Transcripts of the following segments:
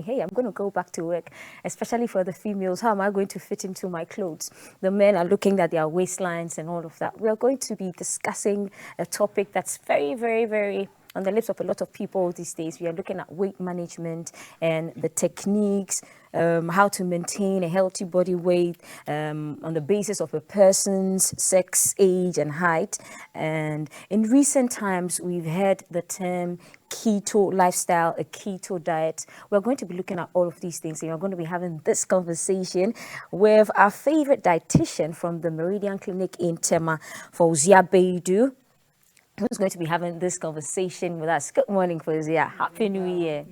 hey, I'm going to go back to work, especially for the females. How am I going to fit into my clothes? The men are looking at their waistlines and all of that. We are going to be discussing a topic that's very, very, very on the lips of a lot of people these days. We are looking at weight management and the techniques, how to maintain a healthy body weight on the basis of a person's sex, age, and height. And in recent times, we've heard the term keto lifestyle, a keto diet. We're going to be looking at all of these things, and we're going to be having this conversation with our favorite dietitian from the Meridian Clinic in Tema, Forzia Baidoo, who's going to be having this conversation with us. Good morning, Forzia. Happy New Year.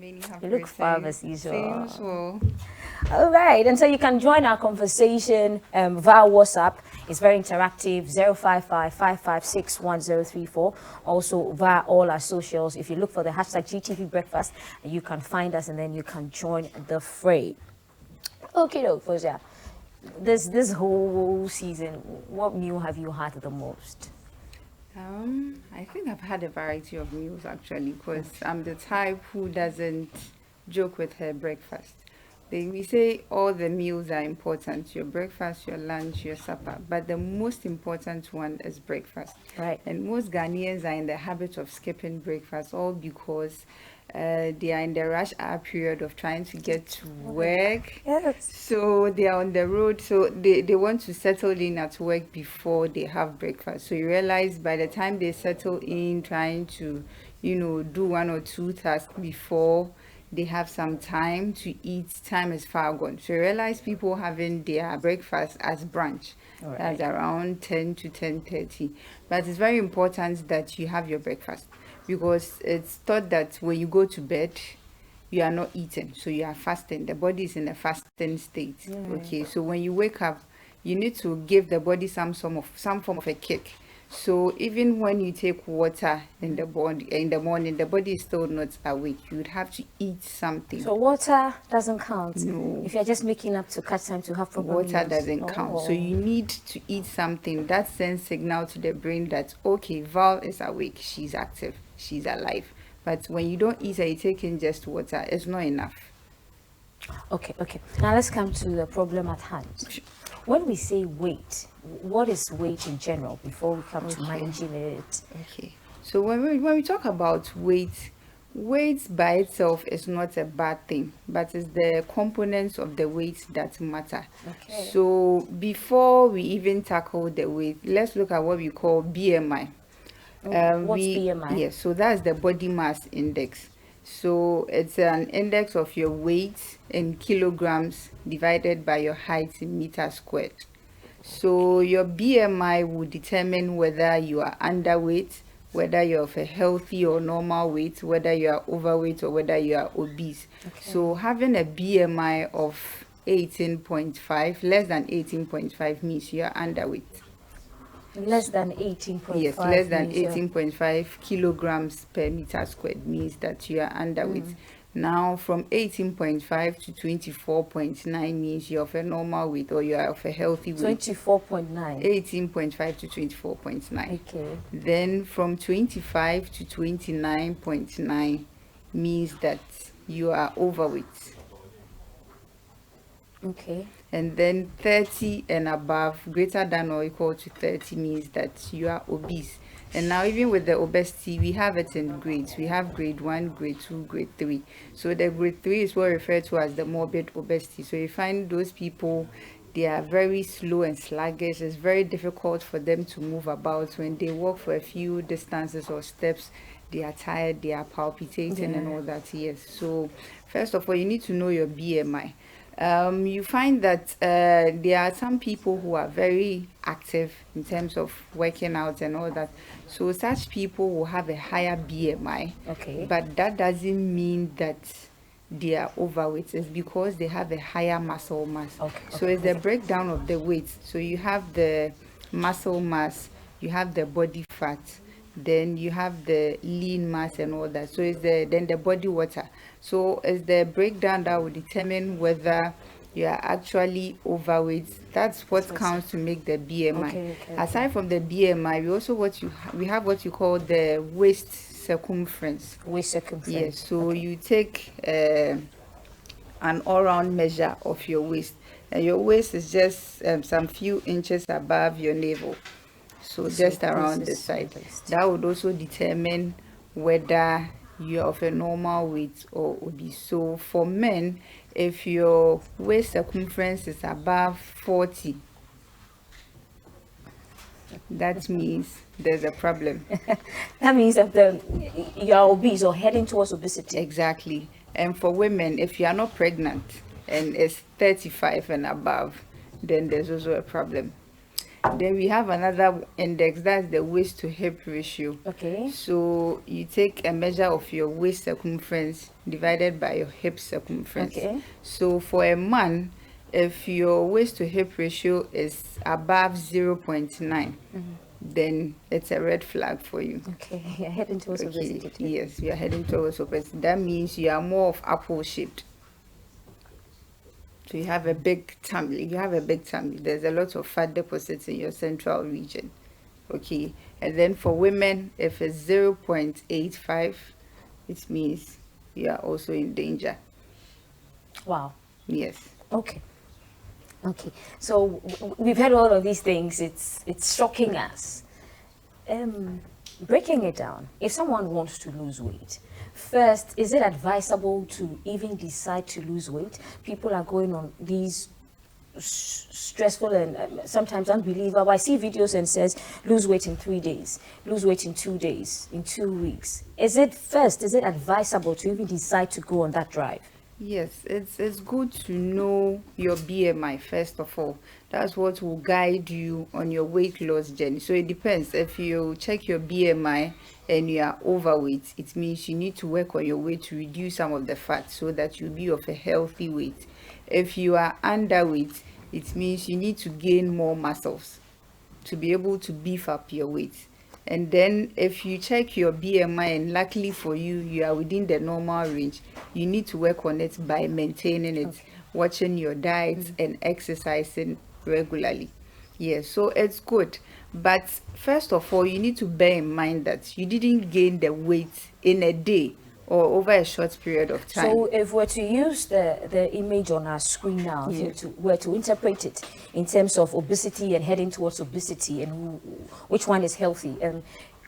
You look fab as usual. All right, and so you can join our conversation via WhatsApp. It's very interactive, 055-556-1034. Also via all our socials. If you look for the hashtag GTV Breakfast, you can find us and then you can join the fray. Okay, though, Forzia, this whole season, what meal have you had the most? I think I've had a variety of meals actually, because I'm the type who doesn't joke with her breakfast. We say all the meals are important, your breakfast, your lunch, your supper, but the most important one is breakfast. Right. And most Ghanaians are in the habit of skipping breakfast, all because they are in the rush hour period of trying to get to work. Yes. So they are on the road, so they want to settle in at work before they have breakfast. So you realize by the time they settle in, trying to, do one or two tasks before they have some time to eat, time is far gone. So you realize people having their breakfast as brunch. Right. That's around 10 to 10:30. But it's very important that you have your breakfast, because it's thought that when you go to bed, you are not eating, so you are fasting. The body is in a fasting state. Okay, so when you wake up, you need to give the body some form of a kick. So even when you take water in the morning, the body is still not awake. You would have to eat something. So water doesn't count? No. If you're just making up to catch time to have proper Water meals? doesn't count. So you need to eat something. That sends signal to the brain that, okay, Val is awake, she's active, she's alive. But when you don't eat and you take in just water, it's not enough. Okay. Now let's come to the problem at hand. When we say weight, what is weight in general before we come to managing it? Okay. So when we talk about weight by itself is not a bad thing, but it's the components of the weight that matter. Okay. So before we even tackle the weight, let's look at what we call BMI. What's BMI? Yes, so that's the body mass index. So it's an index of your weight in kilograms divided by your height in meters squared. So your BMI will determine whether you are underweight, whether you're of a healthy or normal weight, whether you are overweight or whether you are obese. Okay. So having a BMI of 18.5, less than 18.5 means you are underweight. Less than 18.5? Yes, less than 18.5 kilograms per meter squared means that you are underweight. Now, from 18.5 to 24.9 means you're of a normal weight or you are of a healthy weight. 24.9? 18.5 to 24.9. Okay. Then from 25 to 29.9 means that you are overweight. Okay. And then 30 and above, greater than or equal to 30 means that you are obese. And now even with the obesity, we have it in grades. We have grade 1, grade 2, grade 3. So the grade 3 is what referred to as the morbid obesity. So you find those people, they are very slow and sluggish. It's very difficult for them to move about. When they walk for a few distances or steps, they are tired, they are palpitating and all that. Yes. So first of all, you need to know your BMI. You find that there are some people who are very active in terms of working out and all that. So such people will have a higher BMI. Okay. But that doesn't mean that they are overweight. It's because they have a higher muscle mass. Okay. So it's the breakdown of the weight. So you have the muscle mass, you have the body fat, then you have the lean mass and all that. So it's then the body water. So it's the breakdown that will determine whether you are actually overweight. That's what counts to make the BMI. Okay. Aside from the BMI, we have what you call the waist circumference. Waist circumference. Yes. So you take an all-round measure of your waist. And your waist is just some few inches above your navel. So just around the side. That would also determine whether you're of a normal weight or obese. So for men, if your waist circumference is above 40, that means there's a problem. That means that you are obese or heading towards obesity. Exactly. And for women, if you are not pregnant and it's 35 and above, then there's also a problem. Then we have another index, that's the waist to hip ratio. Okay. So you take a measure of your waist circumference divided by your hip circumference. Okay. So for a man, if your waist to hip ratio is above 0.9, then it's a red flag for you. Okay, you're heading towards obesity. Yes, you are heading towards obesity. That means you are more of apple shaped. So you have a big tummy. There's a lot of fat deposits in your central region. Okay. And then for women, if it's 0.85, it means you are also in danger. Wow. Yes. Okay. So we've heard all of these things. It's shocking us. Breaking it down, if someone wants to lose weight, first, is it advisable to even decide to lose weight? People are going on these stressful and sometimes unbelievable. I see videos and says lose weight in 3 days, lose weight in 2 days, in 2 weeks. Is it advisable to even decide to go on that drive? Yes, it's good to know your BMI first of all. That's what will guide you on your weight loss journey. So it depends. If you check your BMI and you are overweight, it means you need to work on your weight to reduce some of the fat so that you'll be of a healthy weight. If you are underweight, it means you need to gain more muscles to be able to beef up your weight. And then if you check your BMI and luckily for you, you are within the normal range, you need to work on it by maintaining it, watching your diet and exercising regularly. Yes, so it's good. But first of all, you need to bear in mind that you didn't gain the weight in a day or over a short period of time. So if we're to use the image on our screen now, if we're to interpret it in terms of obesity and heading towards obesity and which one is healthy,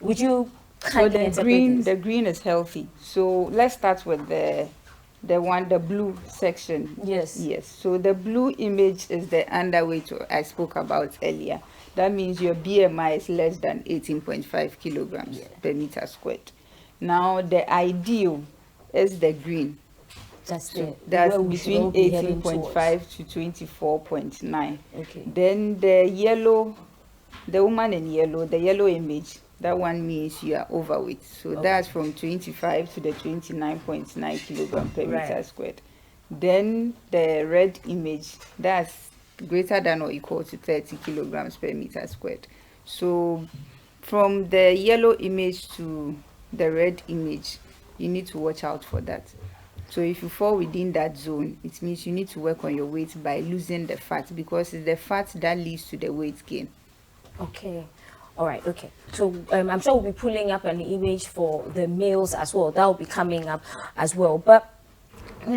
would you kindly interpret the green is healthy. So let's start with the blue section. Yes. So the blue image is the underweight I spoke about earlier. That means your BMI is less than 18.5 kilograms per meter squared. Now the ideal is the green. That's between 18.5 to 24.9. Okay. Then the yellow, the woman in yellow, the yellow image, that one means you are overweight. So that's from 25 to the 29.9 kilogram per meter squared. Then the red image, that's greater than or equal to 30 kilograms per meter squared. So from the yellow image to the red image, you need to watch out for that. So if you fall within that zone, it means you need to work on your weight by losing the fat, because it's the fat that leads to the weight gain. Okay. All right. Okay. So I'm sure we'll be pulling up an image for the males as well. That will be coming up as well. But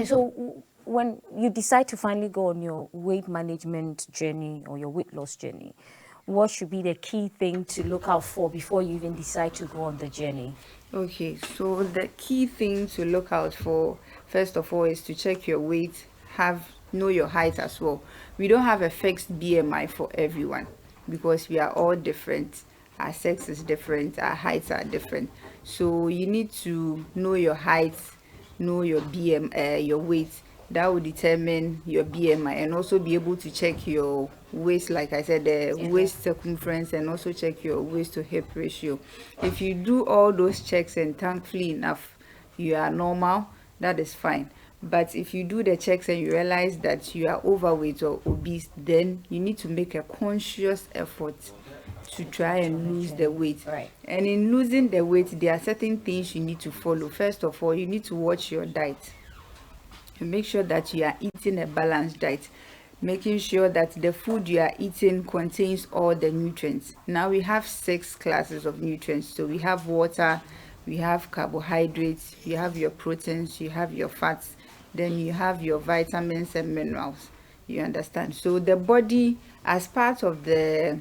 so when you decide to finally go on your weight management journey or your weight loss journey, what should be the key thing to look out for before you even decide to go on the journey? Okay, so the key thing to look out for, first of all, is to check your weight, know your height as well. We don't have a fixed BMI for everyone because we are all different. Our sex is different, our heights are different. So you need to know your height, know your your weight. That will determine your BMI, and also be able to check your waist, like I said, the waist circumference, and also check your waist to hip ratio. If you do all those checks and thankfully enough you are normal, that is fine. But if you do the checks and you realize that you are overweight or obese, then you need to make a conscious effort to try and lose the weight. And in losing the weight, there are certain things you need to follow. First of all, you need to watch your diet. Make sure that you are eating a balanced diet, making sure that the food you are eating contains all the nutrients. Now we have 6 classes of nutrients. So we have water, we have carbohydrates, you have your proteins, you have your fats, then you have your vitamins and minerals. You understand? So the body, as part of the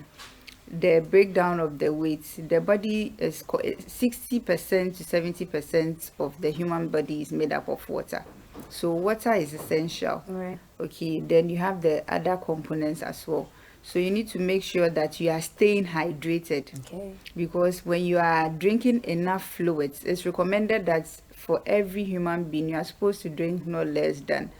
breakdown of the weight, the body is 60% to 70% of the human body is made up of water. So water is essential. Right. Okay, then you have the other components as well. So you need to make sure that you are staying hydrated. Okay. Because when you are drinking enough fluids, it's recommended that for every human being, you are supposed to drink no less than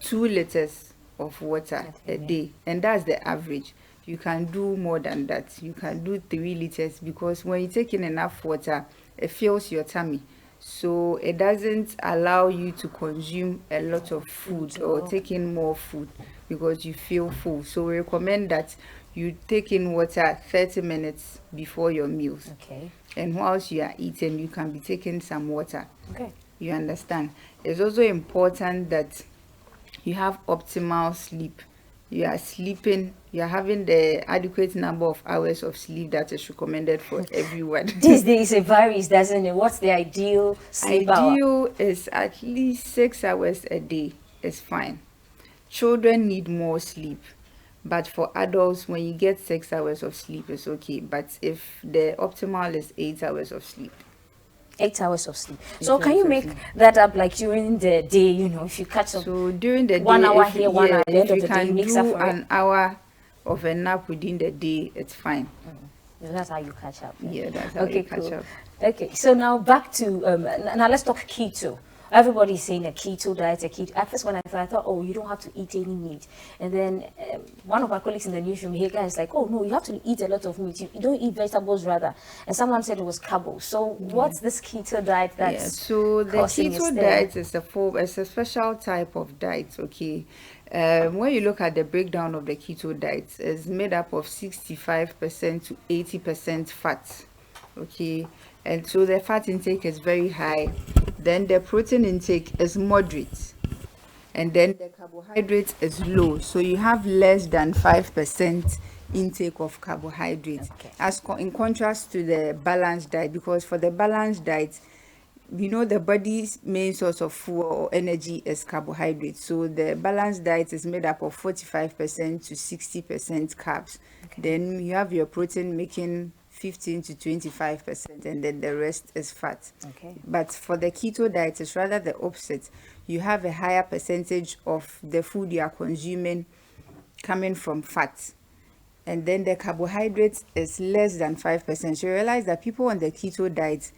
2 liters of water a day. And that's the average. You can do more than that. You can do 3 liters, because when you take in enough water, it fills your tummy. So it doesn't allow you to consume a lot of food or take in more food because you feel full. So we recommend that you take in water 30 minutes before your meals. Okay. And whilst you are eating, you can be taking some water. Okay. You understand? It's also important that you have optimal sleep. You are sleeping, you are having the adequate number of hours of sleep that is recommended for everyone. These days it varies, doesn't it? What's the ideal sleep hour? Ideal is at least 6 hours a day is fine. Children need more sleep, but for adults, when you get 6 hours of sleep, it's okay. But if the optimal is 8 hours of sleep. 8 hours of sleep. So can you make that up like during the day, you know, if you catch up? So during the day, 1 hour here, 1 hour at the end of the day, you can do an hour of a nap within the day, it's fine. That's how you catch up. Yeah, that's how you catch up. Okay, so now back to, now let's talk keto. Everybody's saying a keto diet, a keto. At first when I thought, oh, you don't have to eat any meat. And then one of my colleagues in the newsroom here, guys, like, oh, no, you have to eat a lot of meat. You don't eat vegetables rather. And someone said it was carbo. So what's this keto diet that's so the keto diet is a special type of diet, okay? When you look at the breakdown of the keto diet, it's made up of 65% to 80% fat, okay? And so the fat intake is very high. Then the protein intake is moderate. And then the carbohydrate is low. So you have less than 5% intake of carbohydrates. Okay. In contrast to the balanced diet, because for the balanced diet, you know, the body's main source of fuel or energy is carbohydrates. So the balanced diet is made up of 45% to 60% carbs. Okay. Then you have your protein making 15 to 25%, and then the rest is fat. Okay. But for the keto diet, it's rather the opposite. You have a higher percentage of the food you are consuming coming from fat, and then the carbohydrates is less than 5%. So you realize that people on the keto diet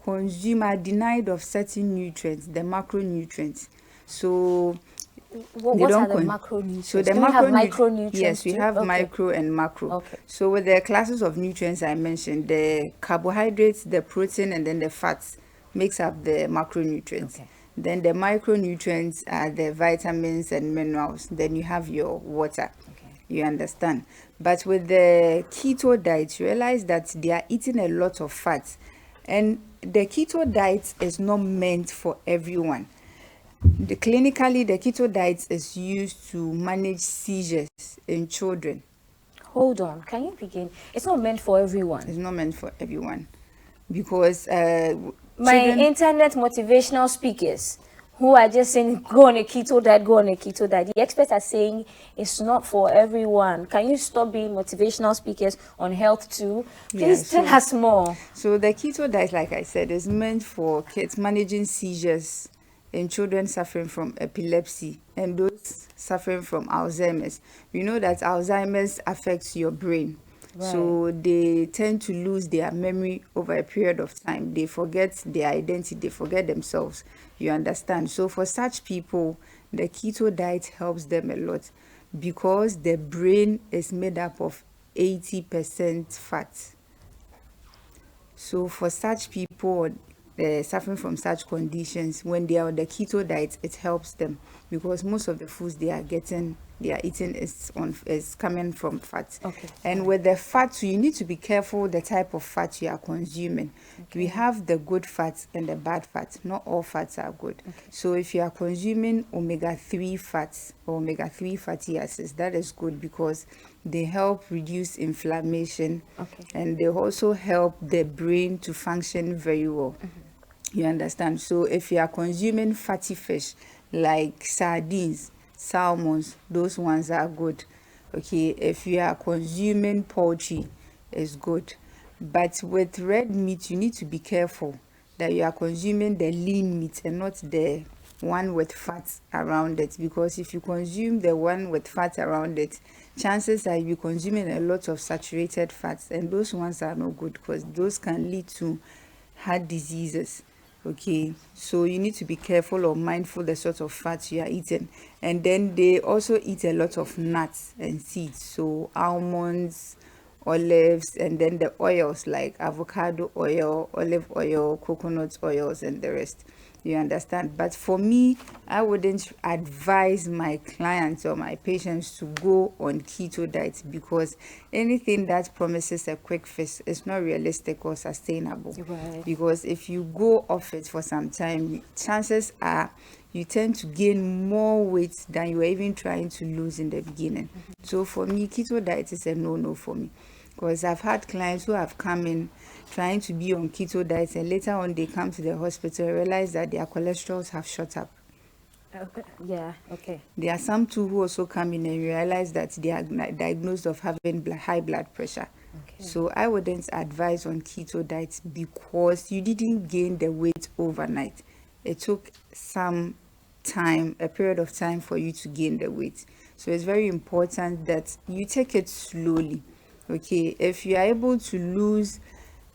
are denied of certain nutrients, the macronutrients. So what are the macronutrients? So the micronutrients. Yes, we have micro and macro. Okay. So with the classes of nutrients I mentioned, the carbohydrates, the protein, and then the fats makes up the macronutrients. Okay. Then the micronutrients are the vitamins and minerals. Then you have your water. Okay. You understand? But with the keto diet, you realize that they are eating a lot of fats. And the keto diet is not meant for everyone. Clinically, the keto diet is used to manage seizures in children. Hold on, can you begin? It's not meant for everyone. It's not meant for everyone, because my internet motivational speakers who are just saying go on a keto diet, go on a keto diet. The experts are saying it's not for everyone. Can you stop being motivational speakers on health too? Please tell us more. So the keto diet, like I said, is meant for kids managing seizures in children suffering from epilepsy and those suffering from Alzheimer's. We know that Alzheimer's affects your brain. Right. So they tend to lose their memory over a period of time. They forget their identity, they forget themselves. You understand? So for such people, the keto diet helps them a lot, because the brain is made up of 80% fat. So for such people suffering from such conditions, when they are on the keto diet, it helps them, because most of the foods they are eating is coming from fat. Okay. And with the fat, so you need to be careful the type of fat you are consuming. Okay. We have the good fats and the bad fats. Not all fats are good. Okay. So if you are consuming omega-3 fats or omega-3 fatty acids, that is good, because they help reduce inflammation. Okay. And they also help the brain to function very well. Mm-hmm. You understand? So if you are consuming fatty fish, like sardines, salmons, those ones are good. Okay, if you are consuming poultry, it's good. But with red meat, you need to be careful that you are consuming the lean meat and not the one with fat around it, because if you consume the one with fat around it, chances are you're consuming a lot of saturated fats, and those ones are not good because those can lead to heart diseases. Okay, so you need to be careful or mindful the sort of fats you are eating. And then they also eat a lot of nuts and seeds, so almonds, olives, and then the oils like avocado oil, olive oil, coconut oils, and the rest. You understand? But for me, I wouldn't advise my clients or my patients to go on keto diet, because anything that promises a quick fix is not realistic or sustainable. Right. Because if you go off it for some time, chances are you tend to gain more weight than you were even trying to lose in the beginning. So for me, keto diet is a no-no for me, because I've had clients who have come in trying to be on keto diet, and later on they come to the hospital and realize that their cholesterols have shot up. Okay. Yeah. Okay. There are some too who also come in and realize that they are diagnosed of having high blood pressure. Okay. So I wouldn't advise on keto diet, because you didn't gain the weight overnight. It took some time, a period of time, for you to gain the weight. So it's very important that you take it slowly. Okay, if you are able to lose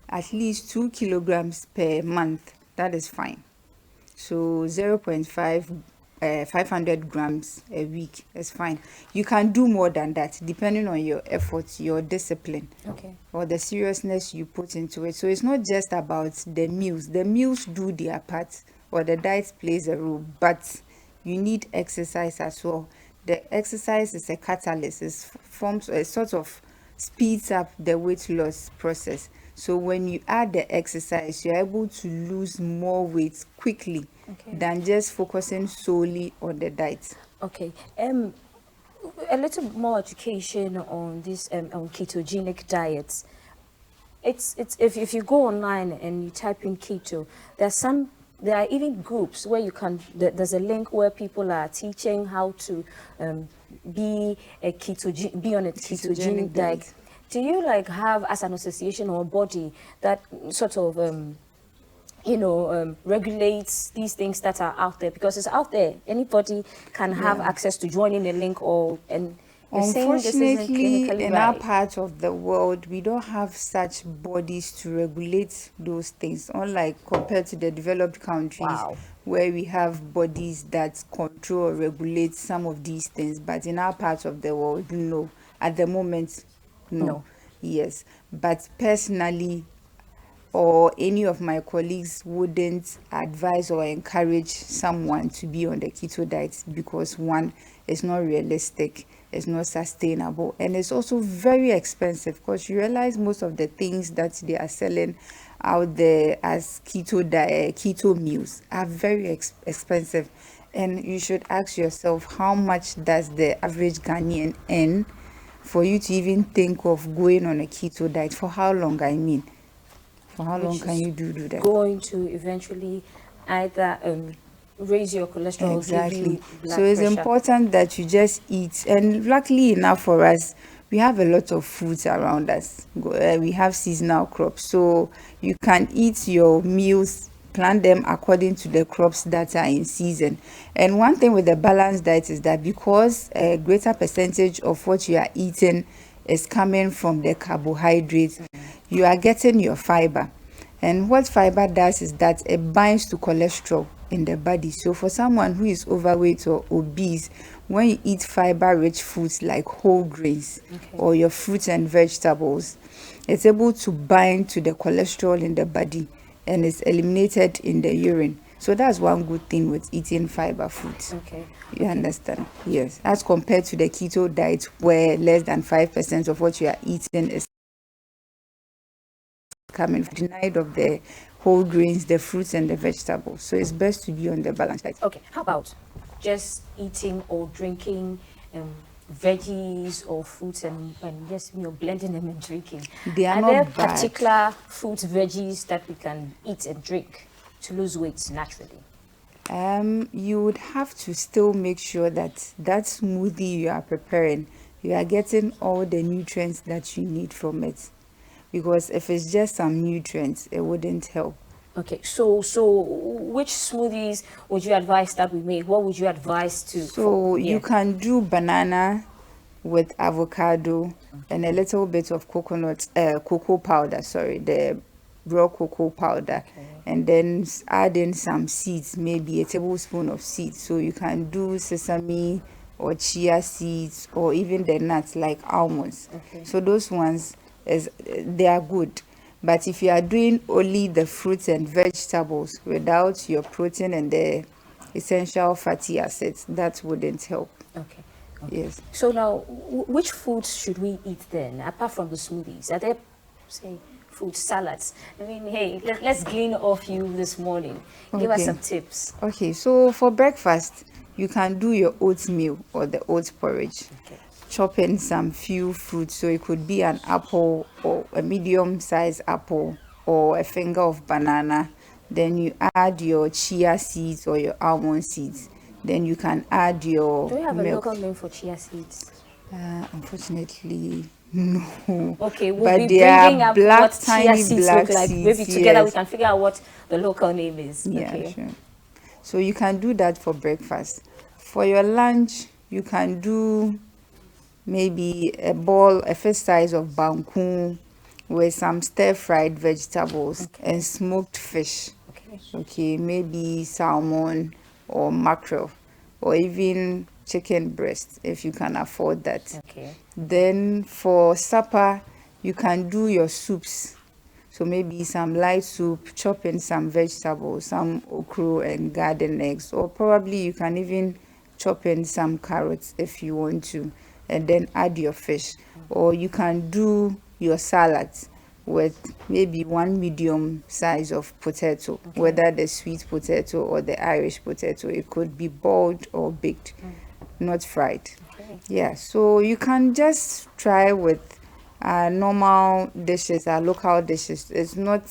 at least 2 kilograms per month, that is fine. So 500 grams a week is fine. You can do more than that depending on your efforts, your discipline, Okay. or the seriousness you put into it. So it's not just about the meals. The meals do their part, or the diet plays a role, but you need exercise as well. The exercise is a catalyst. It forms a sort of speeds up the weight loss process. So when you add the exercise, you're able to lose more weight quickly than just focusing solely on the diet. Okay. A little more education on this on ketogenic diets. It's if you go online and you type in keto, there are even groups where you can there's a link where people are teaching how to be on a ketogenic diet. Do you like have as an association or body that sort of regulates these things that are out there, because it's out there, anybody can have access to joining the link, and you're saying this isn't Unfortunately, clinically in our right. part of the world, we don't have such bodies to regulate those things, unlike compared to the developed countries Wow. where we have bodies that control or regulate some of these things. But in our part of the world, no. At the moment, no. No. Yes. But personally, or any of my colleagues wouldn't advise or encourage someone to be on the keto diet, because one, it's not realistic, it's not sustainable, and it's also very expensive, because you realize most of the things that they are selling out there as keto meals are very expensive. And you should ask yourself, how much does the average Ghanaian earn for you to even think of going on a keto diet? For how long? I mean, for how long Which can is you do that? going to eventually either raise your cholesterol or give Exactly. you blood So it's pressure. important that you just eat. And luckily enough for us, we have a lot of foods around us. We have seasonal crops. So you can eat your meals, plan them according to the crops that are in season. And one thing with the balanced diet is that because a greater percentage of what you are eating is coming from the carbohydrates, you are getting your fiber. And what fiber does is that it binds to cholesterol in the body. So for someone who is overweight or obese, when you eat fiber-rich foods like whole grains or your fruits and vegetables, it's able to bind to the cholesterol in the body, and it's eliminated in the urine. So that's one good thing with eating fiber foods. Okay. You understand? Yes. As compared to the keto diet, where less than 5% of what you are eating is coming denied of the whole grains, the fruits, and the vegetables. So it's best to be on the balanced diet. Okay. How about just eating or drinking veggies or fruits and just blending them and drinking? They are there not bad. particular fruits, veggies that we can eat and drink to lose weight naturally? You would have to still make sure that that smoothie you are preparing, you are getting all the nutrients that you need from it. Because if it's just some nutrients, it wouldn't help. Okay, so which smoothies would you advise that we make? What would you advise to? So you can do banana with avocado and a little bit of cocoa powder, sorry, the raw cocoa powder, and then add in some seeds, maybe a tablespoon of seeds. So you can do sesame or chia seeds or even the nuts like almonds. So those ones they are good. But if you are doing only the fruits and vegetables without your protein and the essential fatty acids, that wouldn't help. Okay. Yes. So now, which foods should we eat then, apart from the smoothies? Are there, say, fruit salads? I mean, hey, let's glean off you this morning. Give us some tips. Okay, so for breakfast, you can do your oatmeal or the oat porridge. Okay. Chop in some few fruits, so it could be an apple or a medium-sized apple or a finger of banana. Then you add your chia seeds or your almond seeds. Then you can add your Do we have milk. a local name for chia seeds? Unfortunately, no. Okay, we'll But be they are bringing up black, what chia tiny seeds black look like. seeds, Maybe together we yes. can figure out what the local name is. Yeah, Okay. sure. So you can do that for breakfast. For your lunch, you can do maybe a fist size of banku with some stir-fried vegetables and smoked fish. Okay, maybe salmon or mackerel or even chicken breast if you can afford that. Okay. Then for supper, you can do your soups. So maybe some light soup, chop in some vegetables, some okra and garden eggs, or probably you can even chop in some carrots if you want to, and then add your fish. Or you can do your salads with maybe one medium size of potato, whether the sweet potato or the Irish potato. It could be boiled or baked, not fried. Yeah, so you can just try with normal dishes, local dishes. It's not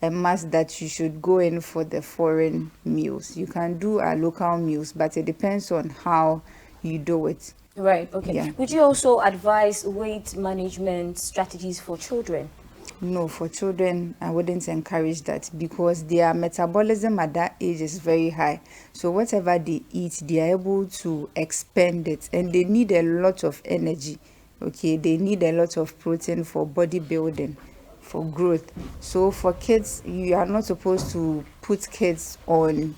a must that you should go in for the foreign meals. You can do local meals, but it depends on how you do it. Right, okay. Yeah. Would you also advise weight management strategies for children? No, for children, I wouldn't encourage that because their metabolism at that age is very high. So whatever they eat, they are able to expend it, and they need a lot of energy. Okay, they need a lot of protein for bodybuilding, for growth. So for kids, you are not supposed to put kids on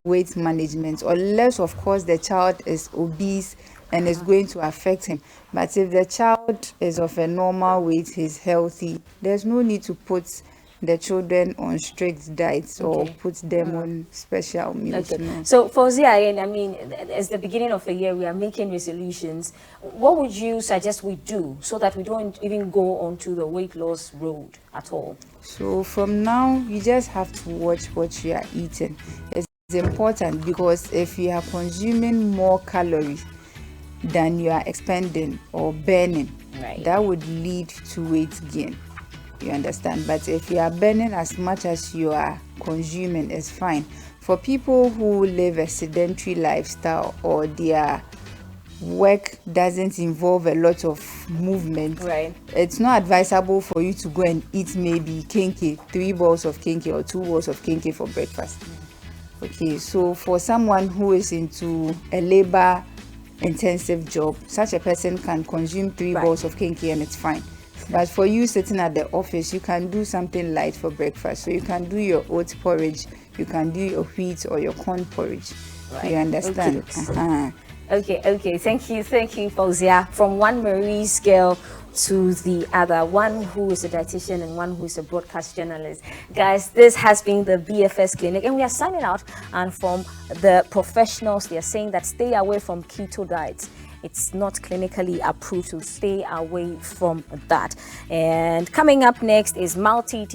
weight management unless, of course, the child is obese and it's going to affect him. But if the child is of a normal weight, he's healthy, there's no need to put the children on strict diets or put them on special meals. Okay. No. So Forzia, I mean, as the beginning of the year, we are making resolutions. What would you suggest we do so that we don't even go onto the weight loss road at all? So from now, you just have to watch what you are eating. It's important because if you are consuming more calories than you are expending or burning, that would lead to weight gain. You understand? But if you are burning as much as you are consuming, it's fine. For people who live a sedentary lifestyle or their work doesn't involve a lot of movement, it's not advisable for you to go and eat maybe kenke, 3 balls of kenke or 2 balls of kenke for breakfast. Okay, so for someone who is into a labor intensive job, such a person can consume 3 balls of kenke and it's fine. But for you sitting at the office, you can do something light for breakfast. So you can do your oat porridge, you can do your wheat or your corn porridge. You understand? Okay. Thank you, Forzia. From one Marie's girl to the other, one who is a dietitian and one who is a broadcast journalist. Guys, this has been the BFS Clinic, and we are signing out. And from the professionals, they are saying that stay away from keto diets. It's not clinically approved, to stay away from that. And coming up next is multi